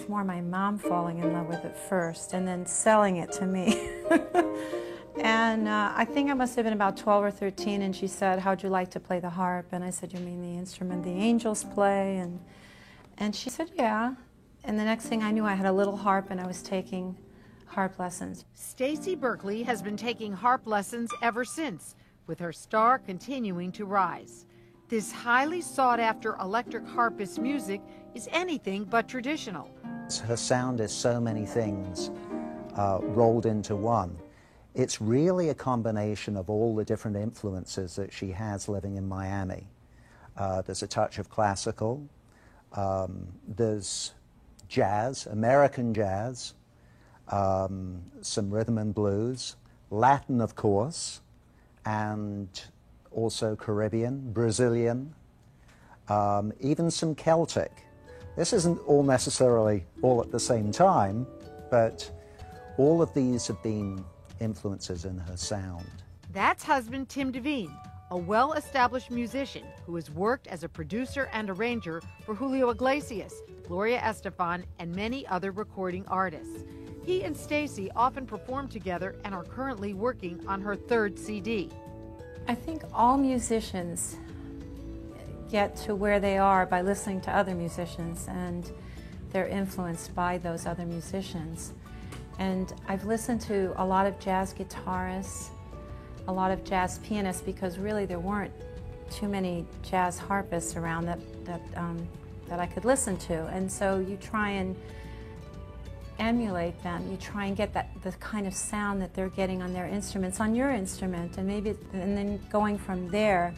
was more my mom falling in love with it first and then selling it to me. And I think I must have been about 12 or 13, and she said, "How'd you like to play the harp?" And I said, "You mean the instrument the angels play?" And she said, "Yeah." And the next thing I knew, I had a little harp and I was taking harp lessons. Stacey Berkeley has been taking harp lessons ever since, with her star continuing to rise. This highly sought-after electric harpist music is anything but traditional. Her sound is so many things rolled into one. It's really a combination of all the different influences that she has living in Miami. There's a touch of classical, there's jazz, American jazz, some rhythm and blues, Latin of course, and also Caribbean, Brazilian, even some Celtic. This isn't all necessarily all at the same time, but all of these have been influences in her sound. That's husband Tim Devine, a well-established musician who has worked as a producer and arranger for Julio Iglesias, Gloria Estefan, and many other recording artists. He and Stacey often perform together and are currently working on her third CD. I think all musicians get to where they are by listening to other musicians, and they're influenced by those other musicians. And I've listened to a lot of jazz guitarists, a lot of jazz pianists, because really there weren't too many jazz harpists around that I could listen to. And so you try and emulate them. You try and get the kind of sound that they're getting on their instruments, on your instrument, and then going from there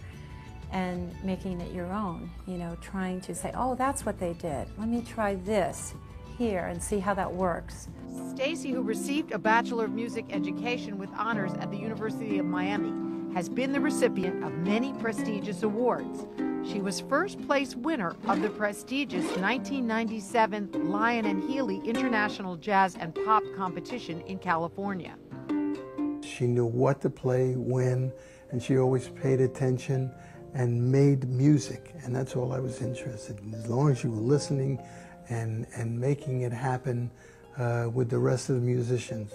and making it your own. You know, trying to say, "Oh, that's what they did. Let me try this here and see how that works." Stacey, who received a Bachelor of Music education with honors at the University of Miami, has been the recipient of many prestigious awards. She was first place winner of the prestigious 1997 Lion and Healy International Jazz and Pop Competition in California. She knew what to play, when, and she always paid attention and made music, and that's all I was interested in. As long as you were listening and making it happen with the rest of the musicians,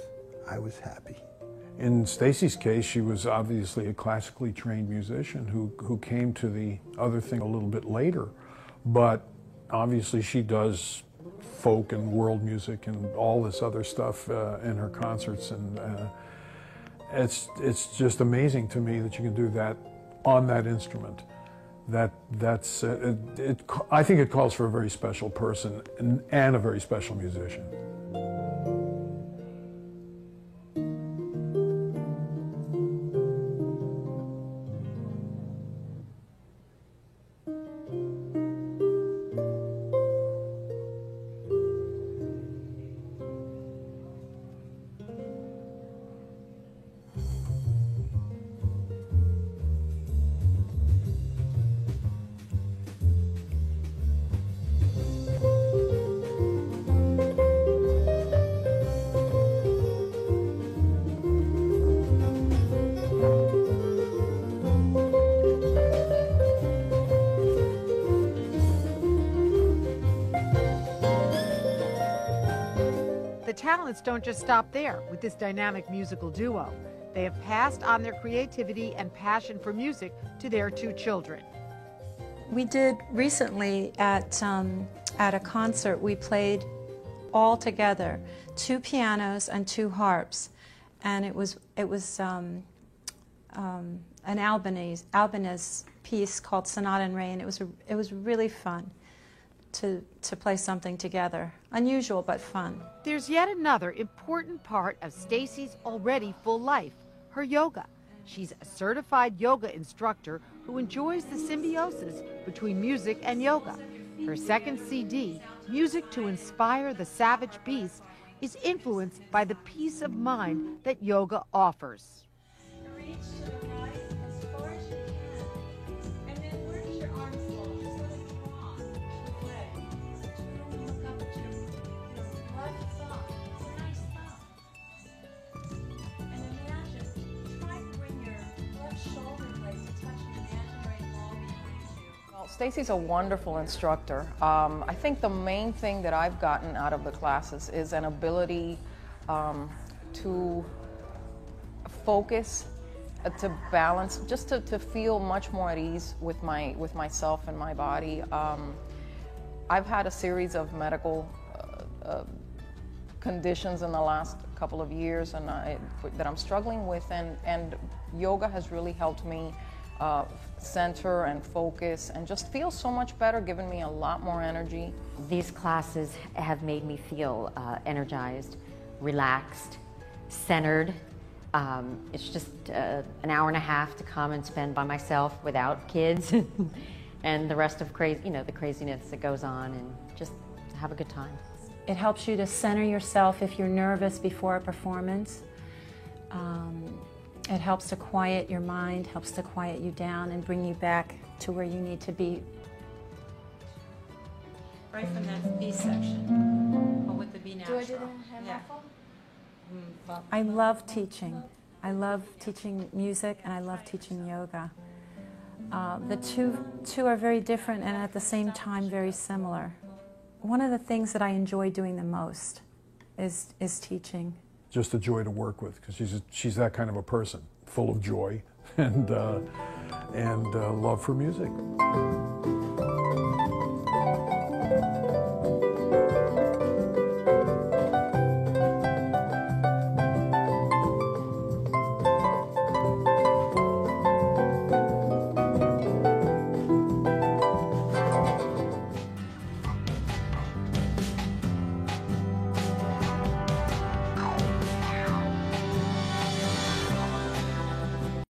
I was happy. In Stacey's case, she was obviously a classically trained musician who came to the other thing a little bit later, but obviously she does folk and world music and all this other stuff in her concerts, and it's just amazing to me that you can do that on that instrument. I think it calls for a very special person and a very special musician. The talents don't just stop there with this dynamic musical duo. They have passed on their creativity and passion for music to their two children. We did recently at a concert, we played all together, 2 pianos and 2 harps, and it was an Albanese piece called Sonata in Re, and it was really fun to play something together. Unusual but fun. There's yet another important part of Stacey's already full life, her yoga. She's a certified yoga instructor who enjoys the symbiosis between music and yoga. Her second CD, Music to Inspire the Savage Beast, is influenced by the peace of mind that yoga offers. Reach to the right as far as you can, and then where's your arms go? Just let it come on to the leg. So you look up at your left thumb. It's a nice thumb. And imagine, try to bring your left shoulder blade to touch an imaginary wall behind you. Stacy's a wonderful instructor. I think the main thing that I've gotten out of the classes is an ability to focus, to balance, just to feel much more at ease with myself and my body. I've had a series of medical conditions in the last couple of years and that I'm struggling with, and yoga has really helped me center and focus and just feel so much better, giving me a lot more energy. These classes have made me feel energized, relaxed, centered. It's just an hour and a half to come and spend by myself without kids and the rest of the craziness that goes on, and just have a good time. It helps you to center yourself if you're nervous before a performance. It helps to quiet your mind, helps to quiet you down and bring you back to where you need to be. Right from that B section, or with the B natural. Do I do the hand muffle? I love teaching. I love teaching music and I love teaching yoga. The two are very different and at the same time very similar. One of the things that I enjoy doing the most is teaching. Just a joy to work with, because she's that kind of a person, full of joy and love for music.